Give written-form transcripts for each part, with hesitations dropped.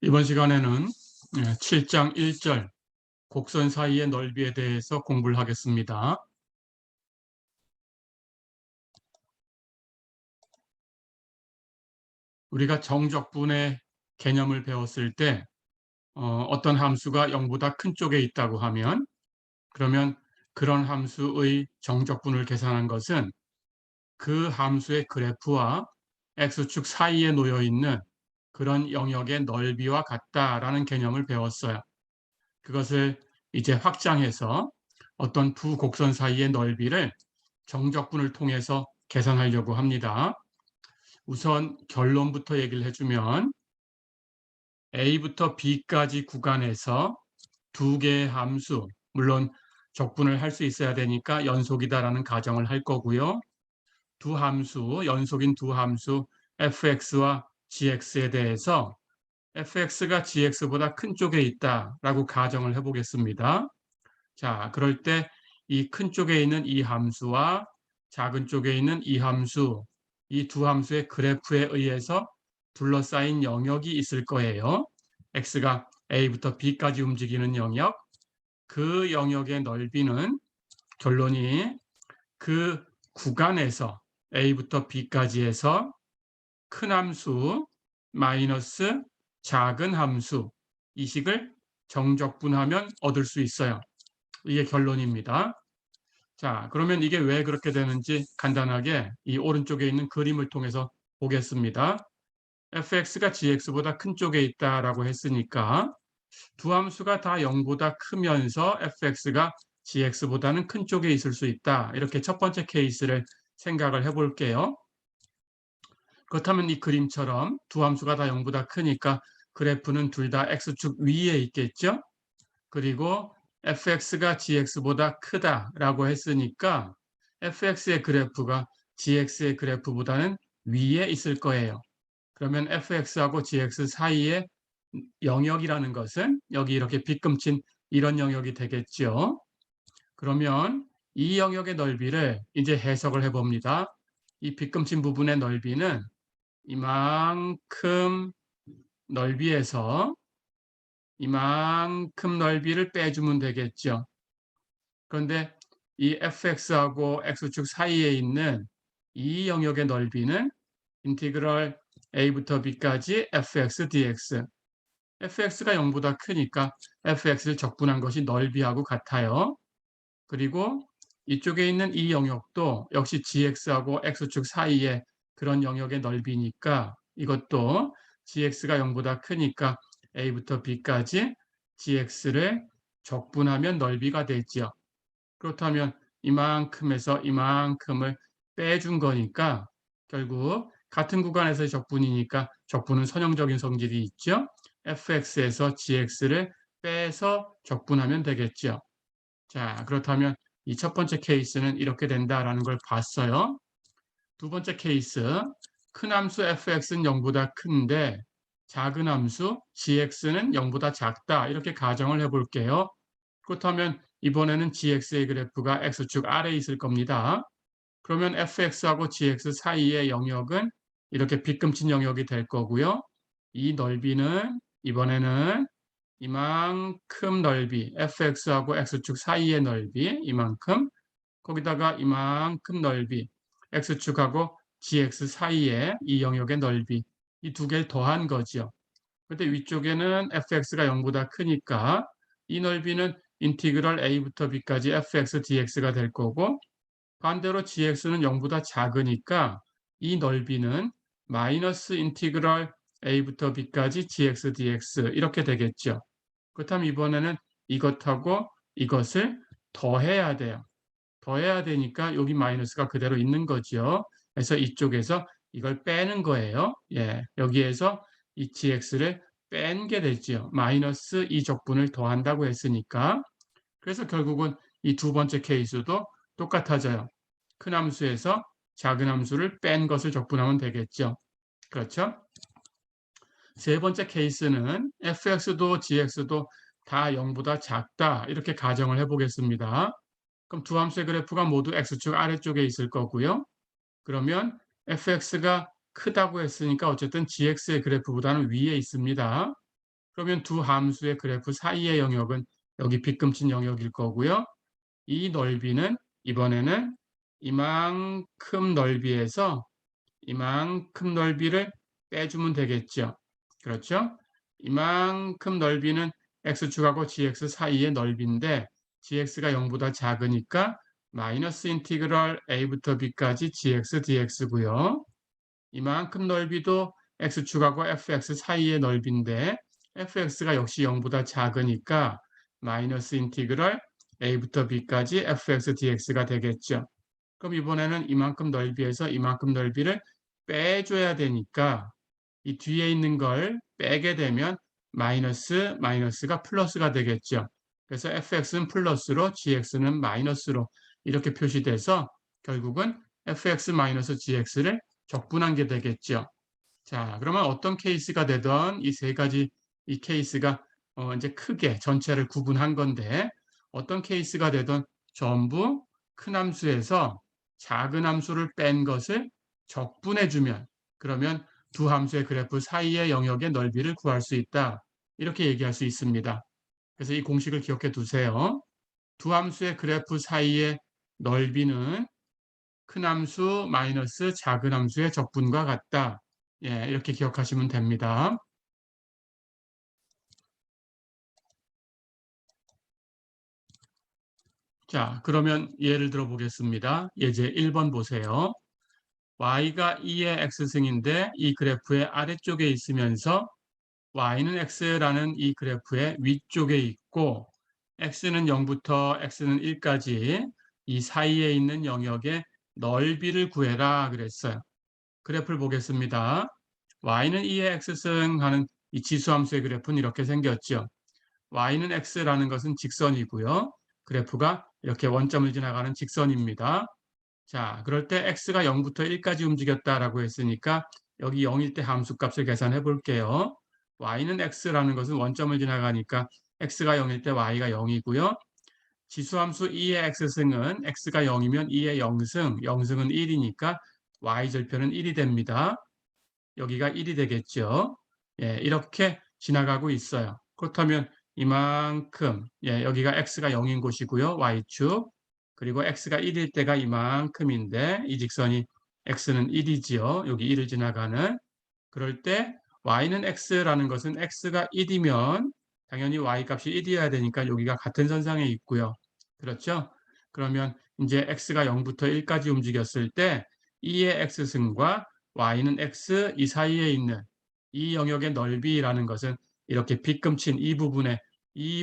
이번 시간에는 7장 1절 곡선 사이의 넓이에 대해서 공부를 하겠습니다. 우리가 정적분의 개념을 배웠을 때 어떤 함수가 0보다 큰 쪽에 있다고 하면 그러면 그런 함수의 정적분을 계산한 것은 그 함수의 그래프와 x축 사이에 놓여 있는 그런 영역의 넓이와 같다라는 개념을 배웠어요. 그것을 이제 확장해서 어떤 두 곡선 사이의 넓이를 정적분을 통해서 계산하려고 합니다. 우선 결론부터 얘기를 해주면 A부터 B까지 구간에서 두 개의 함수, 물론 적분을 할 수 있어야 되니까 연속이다라는 가정을 할 거고요. 두 함수, 연속인 두 함수 fx와 gx에 대해서 fx가 gx보다 큰 쪽에 있다라고 가정을 해보겠습니다. 자, 그럴 때 이 큰 쪽에 있는 이 함수와 작은 쪽에 있는 이 함수, 이 두 함수의 그래프에 의해서 둘러싸인 영역이 있을 거예요. x가 a부터 b까지 움직이는 영역, 그 영역의 넓이는 결론이 그 구간에서 a부터 b까지 해서 큰 함수 마이너스 작은 함수 이 식을 정적분하면 얻을 수 있어요. 이게 결론입니다. 자, 그러면 이게 왜 그렇게 되는지 간단하게 이 오른쪽에 있는 그림을 통해서 보겠습니다. fx가 gx보다 큰 쪽에 있다라고 했으니까 두 함수가 다 0보다 크면서 fx가 gx보다는 큰 쪽에 있을 수 있다. 이렇게 첫 번째 케이스를 생각을 해볼게요. 그렇다면 이 그림처럼 두 함수가 다 0보다 크니까 그래프는 둘 다 x축 위에 있겠죠? 그리고 fx가 gx보다 크다라고 했으니까 fx의 그래프가 gx의 그래프보다는 위에 있을 거예요. 그러면 fx하고 gx 사이의 영역이라는 것은 여기 이렇게 빗금친 이런 영역이 되겠죠. 그러면 이 영역의 넓이를 이제 해석을 해봅니다. 이 빗금친 부분의 넓이는 이만큼 넓이에서 이만큼 넓이를 빼주면 되겠죠. 그런데 이 fx하고 x축 사이에 있는 이 영역의 넓이는 인티그럴 a부터 b까지 fx dx. fx가 0보다 크니까 fx를 적분한 것이 넓이하고 같아요. 그리고 이쪽에 있는 이 영역도 역시 gx하고 x축 사이에 그런 영역의 넓이니까 이것도 gx가 0보다 크니까 a부터 b까지 gx를 적분하면 넓이가 되죠. 그렇다면 이만큼에서 이만큼을 빼준 거니까 결국 같은 구간에서의 적분이니까 적분은 선형적인 성질이 있죠. fx에서 gx를 빼서 적분하면 되겠죠. 자, 그렇다면 이 첫 번째 케이스는 이렇게 된다라는 걸 봤어요. 두 번째 케이스, 큰 함수 fx는 0보다 큰데 작은 함수 gx는 0보다 작다. 이렇게 가정을 해볼게요. 그렇다면 이번에는 gx의 그래프가 x축 아래에 있을 겁니다. 그러면 fx하고 gx 사이의 영역은 이렇게 빗금친 영역이 될 거고요. 이 넓이는 이번에는 이만큼 넓이, fx하고 x축 사이의 넓이 이만큼, 거기다가 이만큼 넓이, x축하고 gx 사이의 이 영역의 넓이, 이 두 개를 더한 거죠. 근데 위쪽에는 fx가 0보다 크니까 이 넓이는 인티그럴 a부터 b까지 fx dx가 될 거고, 반대로 gx는 0보다 작으니까 이 넓이는 마이너스 인티그럴 a부터 b까지 gx dx 이렇게 되겠죠. 그렇다면 이번에는 이것하고 이것을 더해야 돼요. 더해야 되니까 여기 마이너스가 그대로 있는 거죠. 그래서 이쪽에서 이걸 빼는 거예요. 예, 여기에서 이 gx를 뺀 게 되죠. 마이너스 이 적분을 더한다고 했으니까. 그래서 결국은 이 두 번째 케이스도 똑같아져요. 큰 함수에서 작은 함수를 뺀 것을 적분하면 되겠죠. 그렇죠? 세 번째 케이스는 fx도 gx도 다 0보다 작다 이렇게 가정을 해보겠습니다. 그럼 두 함수의 그래프가 모두 x축 아래쪽에 있을 거고요. 그러면 fx가 크다고 했으니까 어쨌든 gx의 그래프보다는 위에 있습니다. 그러면 두 함수의 그래프 사이의 영역은 여기 빗금친 영역일 거고요. 이 넓이는 이번에는 이만큼 넓이에서 이만큼 넓이를 빼주면 되겠죠. 그렇죠? 이만큼 넓이는 x축하고 gx 사이의 넓이인데 gx가 0보다 작으니까 마이너스 인티그럴 a부터 b까지 gx dx고요. 이만큼 넓이도 x축하고 fx 사이의 넓이인데 fx가 역시 0보다 작으니까 마이너스 인티그럴 a부터 b까지 fx dx가 되겠죠. 그럼 이번에는 이만큼 넓이에서 이만큼 넓이를 빼줘야 되니까 이 뒤에 있는 걸 빼게 되면 마이너스가 플러스가 되겠죠. 그래서 fx는 플러스로 gx는 마이너스로 이렇게 표시돼서 결국은 fx 마이너스 gx를 적분한 게 되겠죠. 자, 그러면 어떤 케이스가 되던 이 세 가지 이 케이스가 이제 크게 전체를 구분한 건데 어떤 케이스가 되던 전부 큰 함수에서 작은 함수를 뺀 것을 적분해 주면 그러면 두 함수의 그래프 사이의 영역의 넓이를 구할 수 있다. 이렇게 얘기할 수 있습니다. 그래서 이 공식을 기억해 두세요. 두 함수의 그래프 사이의 넓이는 큰 함수 마이너스 작은 함수의 적분과 같다. 예, 이렇게 기억하시면 됩니다. 자, 그러면 예를 들어 보겠습니다. 예제 1번 보세요. y가 2의 x승인데 이 그래프의 아래쪽에 있으면서 y는 x라는 이 그래프의 위쪽에 있고 x는 0부터 x는 1까지 이 사이에 있는 영역의 넓이를 구해라 그랬어요. 그래프를 보겠습니다. y는 2의 x승 하는 이 지수함수의 그래프는 이렇게 생겼죠. y는 x라는 것은 직선이고요. 그래프가 이렇게 원점을 지나가는 직선입니다. 자, 그럴 때 x가 0부터 1까지 움직였다라고 했으니까 여기 0일 때 함수값을 계산해 볼게요. y는 x라는 것은 원점을 지나가니까 x가 0일 때 y가 0이고요. 지수함수 2의 x승은 x가 0이면 2의 0승, 0승은 1이니까 y절편은 1이 됩니다. 여기가 1이 되겠죠. 예, 이렇게 지나가고 있어요. 그렇다면 이만큼, 예, 여기가 x가 0인 곳이고요. y축. 그리고 x가 1일 때가 이만큼인데 이 직선이 x는 1이지요. 여기 1을 지나가는. 그럴 때 y는 x라는 것은 x가 1이면 당연히 y 값이 1이어야 되니까 여기가 같은 선상에 있고요. 그렇죠? 그러면 이제 x가 0부터 1까지 움직였을 때 2의 x승과 y는 x 이 사이에 있는 이 영역의 넓이라는 것은 이렇게 빗금친 이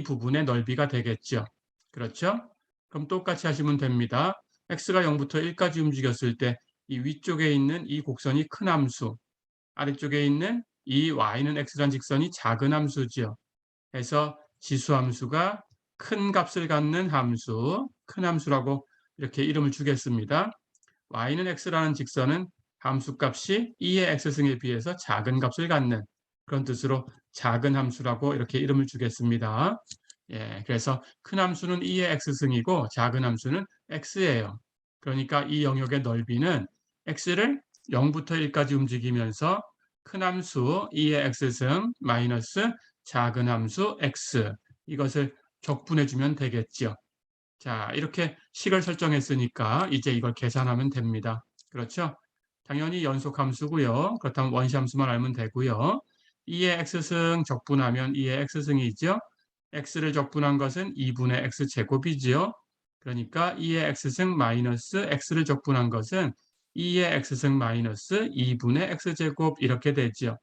부분의 넓이가 되겠죠. 그렇죠? 그럼 똑같이 하시면 됩니다. x가 0부터 1까지 움직였을 때 이 위쪽에 있는 이 곡선이 큰 함수, 아래쪽에 있는 이 y는 x란 직선이 작은 함수죠. 해서 지수함수가 큰 값을 갖는 함수, 큰 함수라고 이렇게 이름을 주겠습니다. y는 x라는 직선은 함수값이 2의 x승에 비해서 작은 값을 갖는 그런 뜻으로 작은 함수라고 이렇게 이름을 주겠습니다. 예, 그래서 큰 함수는 2의 x승이고 작은 함수는 x예요. 그러니까 이 영역의 넓이는 x를 0부터 1까지 움직이면서 큰 함수 2의 x승 마이너스 작은 함수 x 이것을 적분해 주면 되겠죠. 자, 이렇게 식을 설정했으니까 이제 이걸 계산하면 됩니다. 그렇죠? 당연히 연속함수고요. 그렇다면 원시함수만 알면 되고요. 2의 x승 적분하면 2의 x승이죠. x를 적분한 것은 2분의 x제곱이지요. 그러니까 2의 x승 마이너스 x를 적분한 것은 2의 x승 마이너스 2분의 x제곱 이렇게 되죠.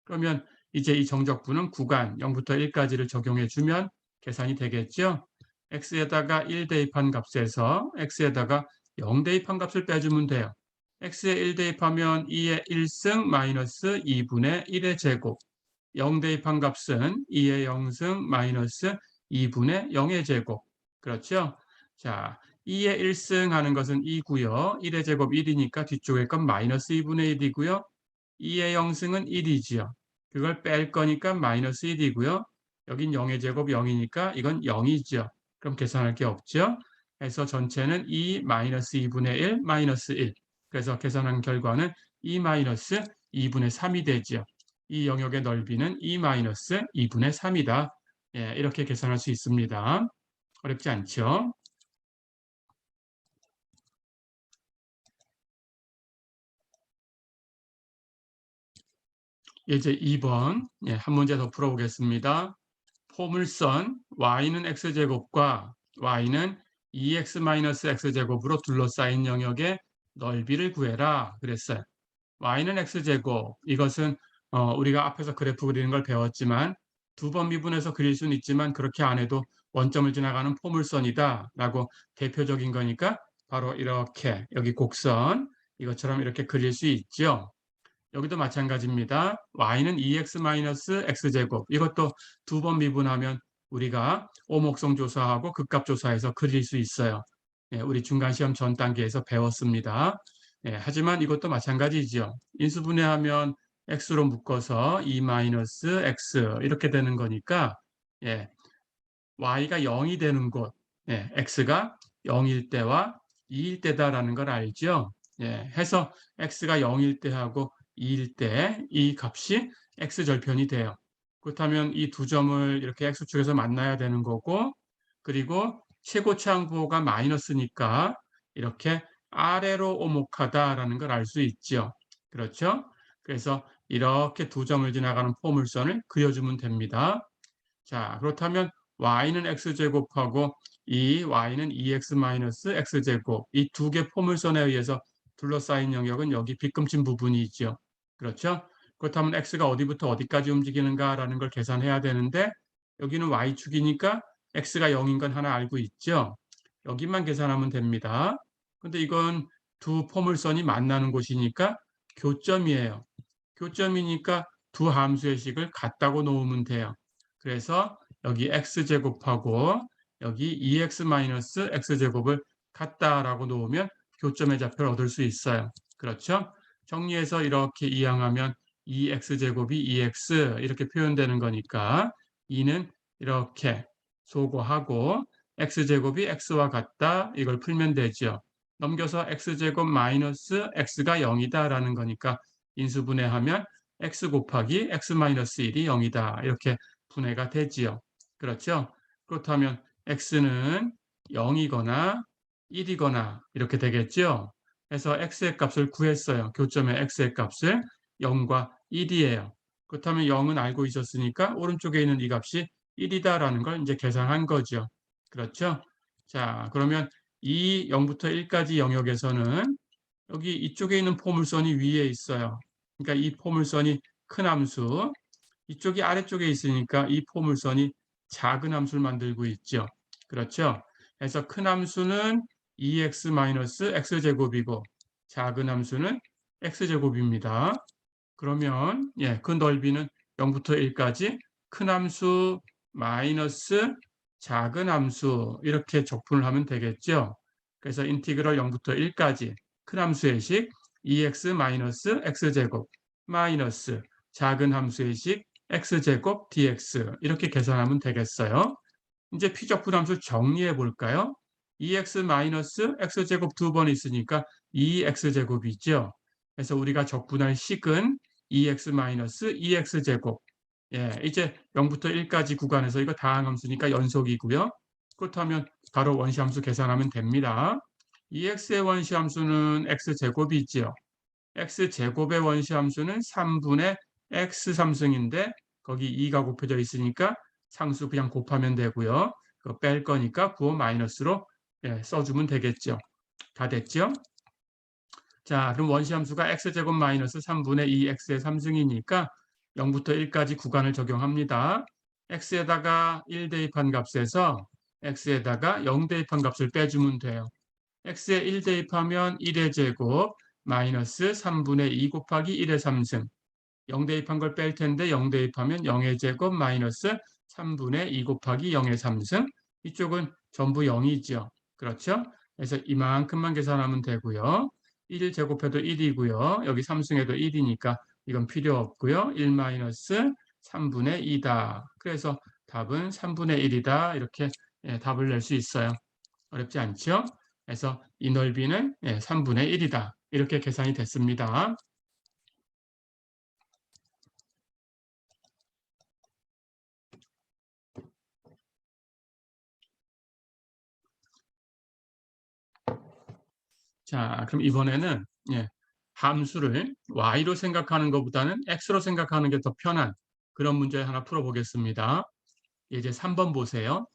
그러면 이제 이 정적분은 구간 0부터 1까지를 적용해 주면 계산이 되겠죠. x에다가 1 대입한 값에서 x에다가 0 대입한 값을 빼주면 돼요. x에 1 대입하면 2의 1승 마이너스 2분의 1의 제곱 0 대입한 값은 2의 0승 마이너스 2분의 0의 제곱 그렇죠? 자, 2의 1승 하는 것은 2고요. 1의 제곱 1이니까 뒤쪽에 건 마이너스 2분의 1이고요. 2의 0승은 1이지요. 그걸 뺄 거니까 마이너스 1이고요. 여긴 0의 제곱 0이니까 이건 0이죠. 그럼 계산할 게 없죠. 그래서 전체는 2 마이너스 2분의 1 마이너스 1. 그래서 계산한 결과는 2 마이너스 2분의 3이 되죠. 이 영역의 넓이는 E-2분의 3이다. 예, 이렇게 계산할 수 있습니다. 어렵지 않죠? 이제 2번 예, 한 문제 더 풀어보겠습니다. 포물선 y는 x제곱과 y는 2x-x제곱으로 둘러싸인 영역의 넓이를 구해라 그랬어요. y는 x제곱, 이것은 우리가 앞에서 그래프 그리는 걸 배웠지만 두 번 미분해서 그릴 수는 있지만 그렇게 안 해도 원점을 지나가는 포물선이다 라고 대표적인 거니까 바로 이렇게 여기 곡선 이것처럼 이렇게 그릴 수 있죠. 여기도 마찬가지입니다. y는 2x-x제곱, 이것도 두 번 미분하면 우리가 오목성 조사하고 극값 조사해서 그릴 수 있어요. 예, 우리 중간시험 전 단계에서 배웠습니다. 예, 하지만 이것도 마찬가지죠. 인수분해하면 x로 묶어서 2-x 이렇게 되는 거니까 예, y가 0이 되는 곳, 예, x가 0일 때와 2일 때다라는 걸 알죠. 예, 해서 x가 0일 때하고 2일 때 이 값이 x절편이 돼요. 그렇다면 이 두 점을 이렇게 x축에서 만나야 되는 거고, 그리고 최고치 항부호가 마이너스니까 이렇게 아래로 오목하다라는 걸 알 수 있죠. 그렇죠? 그래서 이렇게 두 점을 지나가는 포물선을 그려주면 됩니다. 자, 그렇다면 y는 x제곱하고 이 y는 2x-x제곱, 이 두 개 포물선에 의해서 둘러싸인 영역은 여기 빗금친 부분이 있죠. 그렇죠? 그렇다면 x가 어디부터 어디까지 움직이는가라는 걸 계산해야 되는데 여기는 y축이니까 x가 0인 건 하나 알고 있죠. 여기만 계산하면 됩니다. 근데 이건 두 포물선이 만나는 곳이니까 교점이에요. 교점이니까 두 함수의 식을 같다고 놓으면 돼요. 그래서 여기 x제곱하고 여기 2x-x제곱을 같다라고 놓으면 교점의 좌표를 얻을 수 있어요. 그렇죠? 정리해서 이렇게 이항하면 2x제곱이 2x 이렇게 표현되는 거니까 2는 이렇게 소거하고 x제곱이 x와 같다 이걸 풀면 되죠. 넘겨서 x제곱 마이너스 x가 0이다라는 거니까 인수분해하면 x 곱하기 x-1이 0이다. 이렇게 분해가 되지요. 그렇죠? 그렇다면 x는 0이거나 1이거나 이렇게 되겠죠? 그래서 x의 값을 구했어요. 교점의 x의 값을 0과 1이에요. 그렇다면 0은 알고 있었으니까 오른쪽에 있는 이 값이 1이다라는 걸 이제 계산한 거죠. 그렇죠? 자, 그러면 이 0부터 1까지 영역에서는 여기 이쪽에 있는 포물선이 위에 있어요. 그러니까 이 포물선이 큰 함수, 이쪽이 아래쪽에 있으니까 이 포물선이 작은 함수를 만들고 있죠. 그렇죠? 그래서 큰 함수는 2x-x제곱이고 작은 함수는 x제곱입니다. 그러면 예, 그 넓이는 0부터 1까지 큰 함수 마이너스 작은 함수 이렇게 적분을 하면 되겠죠. 그래서 인티그럴 0부터 1까지 큰 함수의 식 2x-x제곱 마이너스 작은 함수의 식 x제곱 dx 이렇게 계산하면 되겠어요. 이제 피적분함수 정리해 볼까요? 2x-x제곱 두 번 있으니까 2x제곱이죠. 그래서 우리가 적분할 식은 2x-2x제곱. 예, 이제 0부터 1까지 구간에서 이거 다항함수니까 연속이고요. 그렇다면 바로 원시함수 계산하면 됩니다. 2x의 원시함수는 x제곱이지요. x제곱의 원시함수는 3분의 x3승인데 거기 2가 곱해져 있으니까 상수 그냥 곱하면 되고요. 그거 뺄 거니까 부호 마이너스로 써주면 되겠죠. 다 됐죠? 자, 그럼 원시함수가 x제곱 마이너스 3분의 2x의 3승이니까 0부터 1까지 구간을 적용합니다. x에다가 1 대입한 값에서 x에다가 0 대입한 값을 빼주면 돼요. x에 1 대입하면 1의 제곱 마이너스 3분의 2 곱하기 1의 3승. 0 대입한 걸 뺄 텐데 0 대입하면 0의 제곱 마이너스 3분의 2 곱하기 0의 3승. 이쪽은 전부 0이죠. 그렇죠? 그래서 이만큼만 계산하면 되고요. 1 제곱해도 1이고요. 여기 3승에도 1이니까 이건 필요 없고요. 1 마이너스 3분의 2다. 그래서 답은 3분의 1이다. 이렇게 답을 낼 수 있어요. 어렵지 않죠? 그래서 이 넓이는 3분의 1이다. 이렇게 계산이 됐습니다. 자, 그럼 이번에는 함수를 y로 생각하는 것보다는 x로 생각하는 게 더 편한 그런 문제 하나 풀어보겠습니다. 이제 3번 보세요.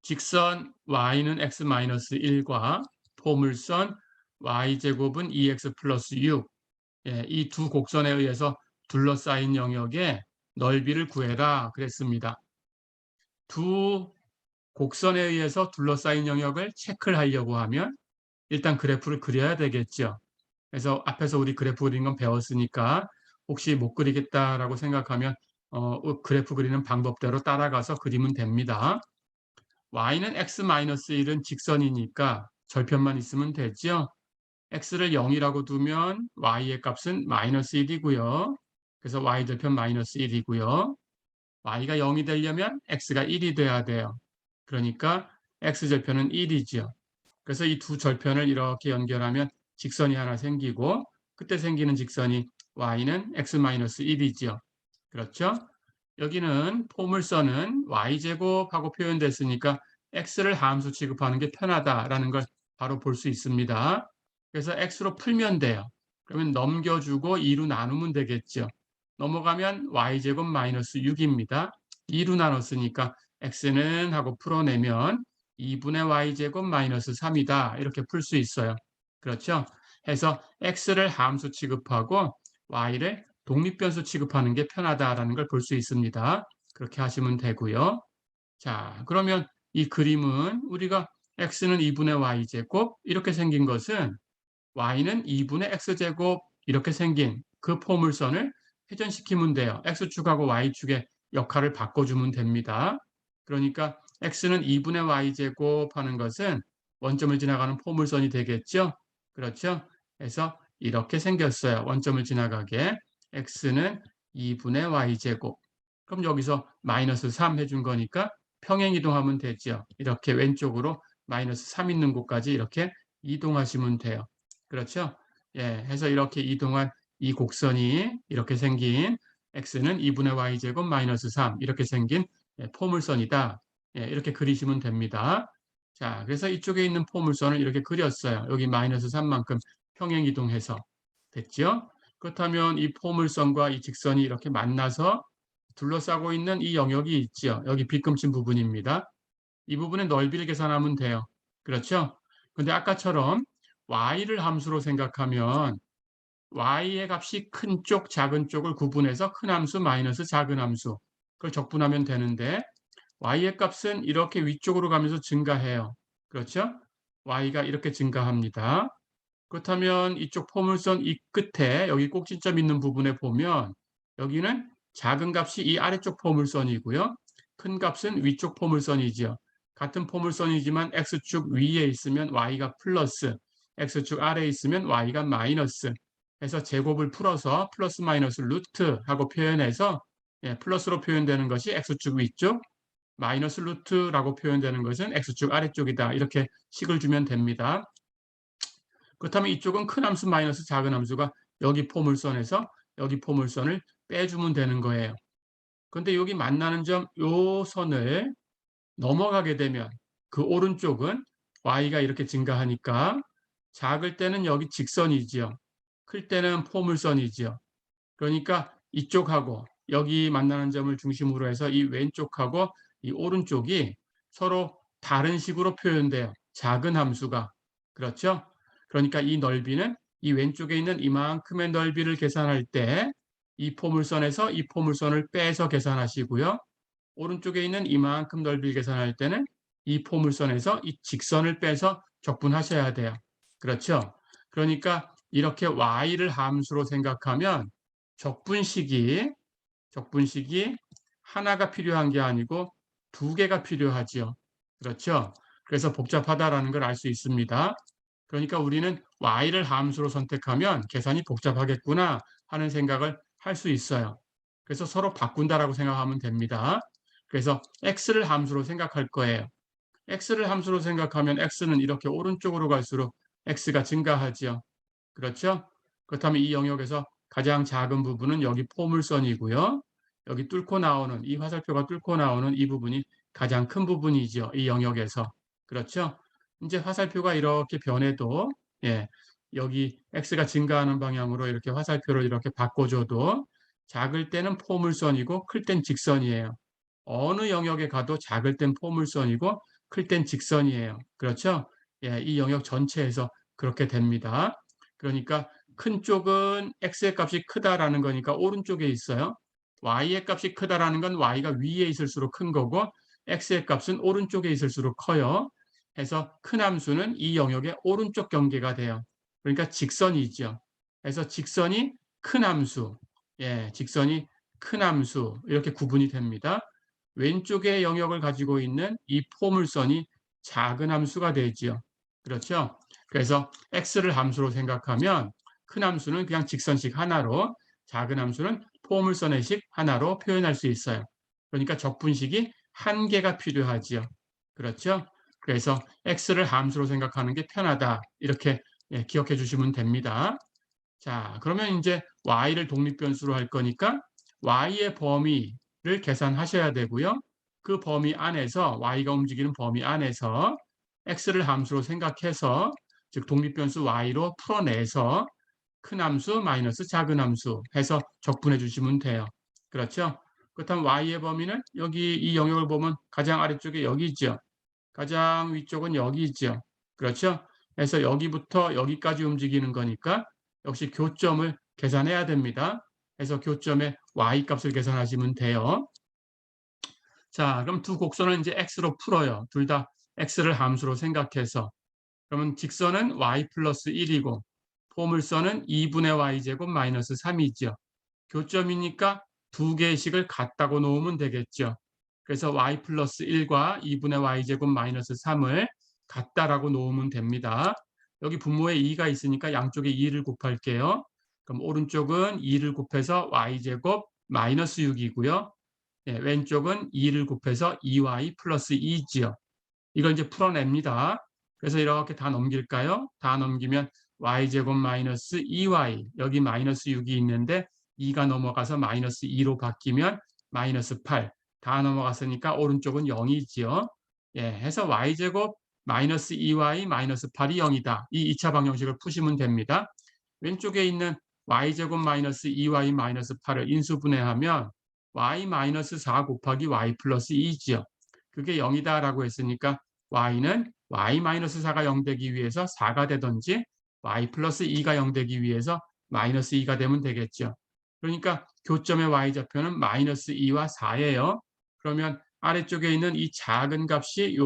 직선 y는 x-1과 포물선 y제곱은 2x 플러스 6, 이 두 곡선에 의해서 둘러싸인 영역의 넓이를 구해라 그랬습니다. 두 곡선에 의해서 둘러싸인 영역을 체크를 하려고 하면 일단 그래프를 그려야 되겠죠. 그래서 앞에서 우리 그래프 그리는 건 배웠으니까 혹시 못 그리겠다라고 생각하면 그래프 그리는 방법대로 따라가서 그리면 됩니다. y는 x-1은 직선이니까 절편만 있으면 되죠. x를 0이라고 두면 y의 값은 마이너스 1이고요. 그래서 y절편 마이너스 1이고요. y가 0이 되려면 x가 1이 돼야 돼요. 그러니까 x절편은 1이죠. 그래서 이 두 절편을 이렇게 연결하면 직선이 하나 생기고 그때 생기는 직선이 y는 x-1이죠. 그렇죠? 여기는 포물선은 y제곱하고 표현됐으니까 x를 함수 취급하는 게 편하다라는 걸 바로 볼 수 있습니다. 그래서 x로 풀면 돼요. 그러면 넘겨주고 2로 나누면 되겠죠. 넘어가면 y제곱 마이너스 6입니다. 2로 나눴으니까 x는 하고 풀어내면 2분의 y제곱 마이너스 3이다. 이렇게 풀 수 있어요. 그렇죠? 해서 x를 함수 취급하고 y를 독립변수 취급하는 게 편하다라는 걸 볼 수 있습니다. 그렇게 하시면 되고요. 자, 그러면 이 그림은 우리가 x는 2분의 y제곱 이렇게 생긴 것은 y는 2분의 x제곱 이렇게 생긴 그 포물선을 회전시키면 돼요. x축하고 y축의 역할을 바꿔주면 됩니다. 그러니까 x는 2분의 y제곱 하는 것은 원점을 지나가는 포물선이 되겠죠. 그렇죠? 그래서 이렇게 생겼어요. 원점을 지나가게. x는 2분의 y제곱. 그럼 여기서 마이너스 3 해준 거니까 평행 이동하면 되죠. 이렇게 왼쪽으로 마이너스 3 있는 곳까지 이렇게 이동하시면 돼요. 그렇죠? 해서 이렇게 이동한 이 곡선이 이렇게 생긴 x는 2분의 y제곱 마이너스 3 이렇게 생긴 포물선이다. 이렇게 그리시면 됩니다. 자, 그래서 이쪽에 있는 포물선을 이렇게 그렸어요. 여기 마이너스 3만큼 평행 이동해서 됐죠? 그렇다면 이 포물선과 이 직선이 이렇게 만나서 둘러싸고 있는 이 영역이 있죠. 여기 빗금친 부분입니다. 이 부분의 넓이를 계산하면 돼요. 그렇죠? 근데 아까처럼 y를 함수로 생각하면 y의 값이 큰 쪽, 작은 쪽을 구분해서 큰 함수 마이너스 작은 함수 그걸 적분하면 되는데 y의 값은 이렇게 위쪽으로 가면서 증가해요. 그렇죠? y가 이렇게 증가합니다. 그렇다면 이쪽 포물선 이 끝에 여기 꼭지점 있는 부분에 보면 여기는 작은 값이 이 아래쪽 포물선이고요. 큰 값은 위쪽 포물선이죠. 같은 포물선이지만 x축 위에 있으면 y가 플러스, x축 아래에 있으면 y가 마이너스 해서 제곱을 풀어서 플러스 마이너스 루트 하고 표현해서 플러스로 표현되는 것이 x축 위쪽, 마이너스 루트라고 표현되는 것은 x축 아래쪽이다. 이렇게 식을 주면 됩니다. 그렇다면 이쪽은 큰 함수 마이너스 작은 함수가 여기 포물선에서 여기 포물선을 빼주면 되는 거예요. 그런데 여기 만나는 점, 요 선을 넘어가게 되면 그 오른쪽은 y가 이렇게 증가하니까 작을 때는 여기 직선이지요. 클 때는 포물선이지요. 그러니까 이쪽하고 여기 만나는 점을 중심으로 해서 이 왼쪽하고 이 오른쪽이 서로 다른 식으로 표현돼요. 작은 함수가. 그렇죠? 그러니까 이 넓이는 이 왼쪽에 있는 이만큼의 넓이를 계산할 때 이 포물선에서 이 포물선을 빼서 계산하시고요. 오른쪽에 있는 이만큼 넓이를 계산할 때는 이 포물선에서 이 직선을 빼서 적분하셔야 돼요. 그렇죠? 그러니까 이렇게 y를 함수로 생각하면 적분식이 하나가 필요한 게 아니고 두 개가 필요하지요. 그렇죠? 그래서 복잡하다라는 걸 알 수 있습니다. 그러니까 우리는 y를 함수로 선택하면 계산이 복잡하겠구나 하는 생각을 할 수 있어요. 그래서 서로 바꾼다라고 생각하면 됩니다. 그래서 x를 함수로 생각할 거예요. x를 함수로 생각하면 x는 이렇게 오른쪽으로 갈수록 x가 증가하지요. 그렇죠? 그렇다면 이 영역에서 가장 작은 부분은 여기 포물선이고요. 여기 뚫고 나오는 이 화살표가 뚫고 나오는 이 부분이 가장 큰 부분이죠. 이 영역에서. 그렇죠? 이제 화살표가 이렇게 변해도 예, 여기 x가 증가하는 방향으로 이렇게 화살표를 이렇게 바꿔줘도 작을 때는 포물선이고 클 땐 직선이에요. 어느 영역에 가도 작을 땐 포물선이고 클 땐 직선이에요. 그렇죠? 예, 이 영역 전체에서 그렇게 됩니다. 그러니까 큰 쪽은 x의 값이 크다라는 거니까 오른쪽에 있어요. y의 값이 크다라는 건 y가 위에 있을수록 큰 거고 x의 값은 오른쪽에 있을수록 커요. 해서 큰 함수는 이 영역의 오른쪽 경계가 돼요. 그러니까 직선이죠. 그래서 직선이 큰 함수, 예, 직선이 큰 함수 이렇게 구분이 됩니다. 왼쪽의 영역을 가지고 있는 이 포물선이 작은 함수가 되지요. 그렇죠? 그래서 x를 함수로 생각하면 큰 함수는 그냥 직선식 하나로, 작은 함수는 포물선의 식 하나로 표현할 수 있어요. 그러니까 적분식이 한 개가 필요하지요. 그렇죠? 그래서 x를 함수로 생각하는 게 편하다. 이렇게 예, 기억해 주시면 됩니다. 자, 그러면 이제 y를 독립변수로 할 거니까 y의 범위를 계산하셔야 되고요. 그 범위 안에서 y가 움직이는 범위 안에서 x를 함수로 생각해서 즉 독립변수 y로 풀어내서 큰 함수 마이너스 작은 함수 해서 적분해 주시면 돼요. 그렇죠? 그렇다면 y의 범위는 여기 이 영역을 보면 가장 아래쪽에 여기 있죠. 가장 위쪽은 여기 있죠. 그렇죠? 그래서 여기부터 여기까지 움직이는 거니까 역시 교점을 계산해야 됩니다. 그래서 교점의 y 값을 계산하시면 돼요. 자, 그럼 두 곡선을 이제 x로 풀어요. 둘 다 x를 함수로 생각해서. 그러면 직선은 y 플러스 1이고 포물선은 2분의 y제곱 마이너스 3이죠. 교점이니까 두 개의 식을 같다고 놓으면 되겠죠. 그래서 y 플러스 1과 2분의 y제곱 마이너스 3을 같다라고 놓으면 됩니다. 여기 분모에 2가 있으니까 양쪽에 2를 곱할게요. 그럼 오른쪽은 2를 곱해서 y제곱 마이너스 6이고요. 예, 왼쪽은 2를 곱해서 2y 플러스 2지요. 이걸 이제 풀어냅니다. 그래서 이렇게 다 넘길까요? 다 넘기면 y제곱 마이너스 2y, 여기 마이너스 6이 있는데 2가 넘어가서 마이너스 2로 바뀌면 마이너스 8, 다 넘어갔으니까 오른쪽은 0이지요. 예, 해서 y제곱 마이너스 2y 마이너스 8이 0이다. 이 2차 방정식을 푸시면 됩니다. 왼쪽에 있는 y제곱 마이너스 2y 마이너스 8을 인수분해하면 y 마이너스 4 곱하기 y 플러스 2지요. 그게 0이다라고 했으니까 y는 y-4가 0 되기 위해서 4가 되든지 y 플러스 2가 0 되기 위해서 마이너스 2가 되면 되겠죠. 그러니까 교점의 y좌표는 마이너스 2와 4예요. 그러면 아래쪽에 있는 이 작은 값이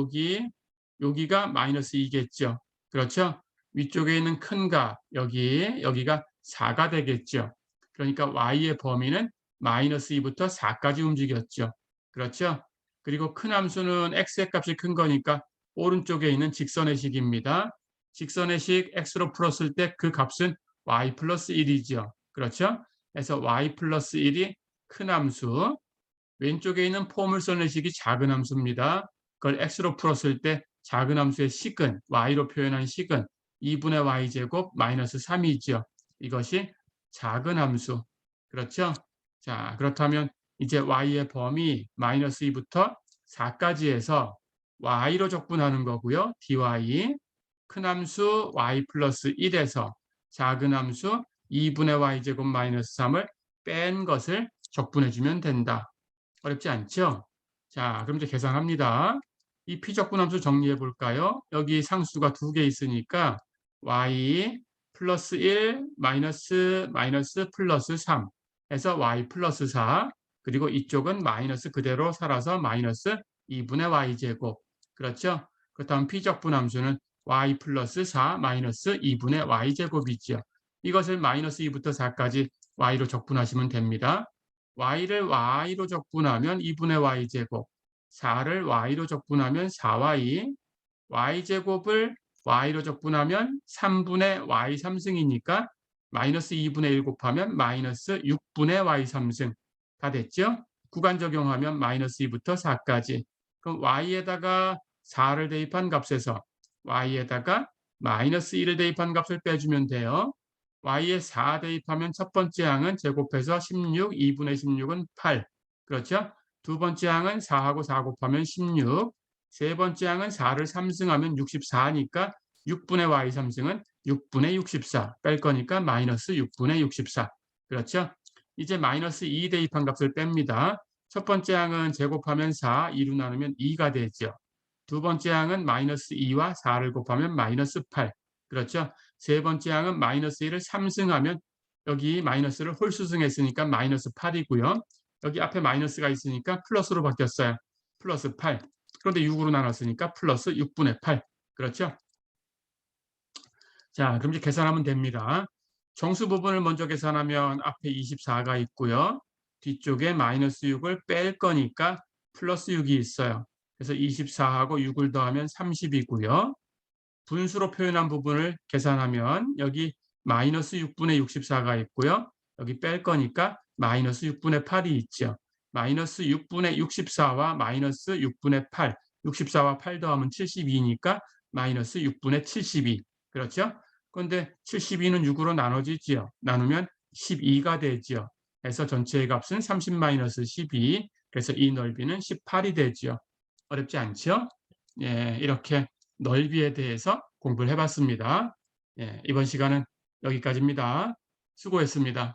여기가 마이너스 2겠죠. 그렇죠? 위쪽에 있는 큰 값, 여기가 4가 되겠죠. 그러니까 y의 범위는 마이너스 2부터 4까지 움직였죠. 그렇죠? 그리고 큰 함수는 x의 값이 큰 거니까 오른쪽에 있는 직선의 식입니다. 직선의 식 x로 풀었을 때 그 값은 y 플러스 1이죠. 그렇죠? 그래서 y 플러스 1이 큰 함수, 왼쪽에 있는 포물선의 식이 작은 함수입니다. 그걸 x로 풀었을 때 작은 함수의 식은, y로 표현한 식은 2분의 y제곱 마이너스 3이죠. 이것이 작은 함수. 그렇죠? 자, 그렇다면 이제 y의 범위 마이너스 2부터 4까지 해서 y로 적분하는 거고요. dy 큰 함수 y 플러스 1에서 작은 함수 2분의 y제곱 마이너스 3을 뺀 것을 적분해 주면 된다. 어렵지 않죠? 자, 그럼 이제 계산합니다. 이 피적분함수 정리해 볼까요? 여기 상수가 두 개 있으니까 y 플러스 1 마이너스 플러스 3 해서 y 플러스 4, 그리고 이쪽은 마이너스 그대로 살아서 마이너스 2분의 y제곱. 그렇죠? 그렇다면 피적분함수는 y 플러스 4 마이너스 2분의 y제곱이죠. 이것을 마이너스 2부터 4까지 y로 적분하시면 됩니다. y를 y로 적분하면 2분의 y제곱, 4를 y로 적분하면 4y, y제곱을 y로 적분하면 3분의 y 3승이니까 마이너스 2분의 1 곱하면 마이너스 6분의 y 3승 다 됐죠? 구간 적용하면 마이너스 2부터 4까지. 그럼 y에다가 4를 대입한 값에서 y에다가 마이너스 1을 대입한 값을 빼주면 돼요. y에 4 대입하면 첫 번째 항은 제곱해서 16, 2분의 16은 8. 그렇죠? 두 번째 항은 4하고 4 곱하면 16, 세 번째 항은 4를 3승하면 64니까 6분의 y 3승은 6분의 64. 뺄 거니까 마이너스 6분의 64. 그렇죠? 이제 마이너스 2 대입한 값을 뺍니다. 첫 번째 항은 제곱하면 4, 2로 나누면 2가 되죠. 두 번째 항은 마이너스 2와 4를 곱하면 마이너스 8. 그렇죠? 세 번째 항은 마이너스 1을 3승하면 여기 마이너스를 홀수승했으니까 마이너스 8이고요. 여기 앞에 마이너스가 있으니까 플러스로 바뀌었어요. 플러스 8. 그런데 6으로 나눴으니까 플러스 6분의 8. 그렇죠? 자, 그럼 이제 계산하면 됩니다. 정수 부분을 먼저 계산하면 앞에 24가 있고요. 뒤쪽에 마이너스 6을 뺄 거니까 플러스 6이 있어요. 그래서 24하고 6을 더하면 30이고요. 분수로 표현한 부분을 계산하면 여기 마이너스 6분의 64가 있고요. 여기 뺄 거니까 마이너스 6분의 8이 있죠. 마이너스 6분의 64와 마이너스 6분의 8, 64와 8 더하면 72니까 마이너스 6분의 72. 그렇죠? 그런데 72는 6으로 나눠지지요. 나누면 12가 되지요. 그래서 전체의 값은 30 마이너스 12. 그래서 이 넓이는 18이 되지요. 어렵지 않죠? 예, 이렇게 넓이에 대해서 공부를 해봤습니다. 예, 이번 시간은 여기까지입니다. 수고했습니다.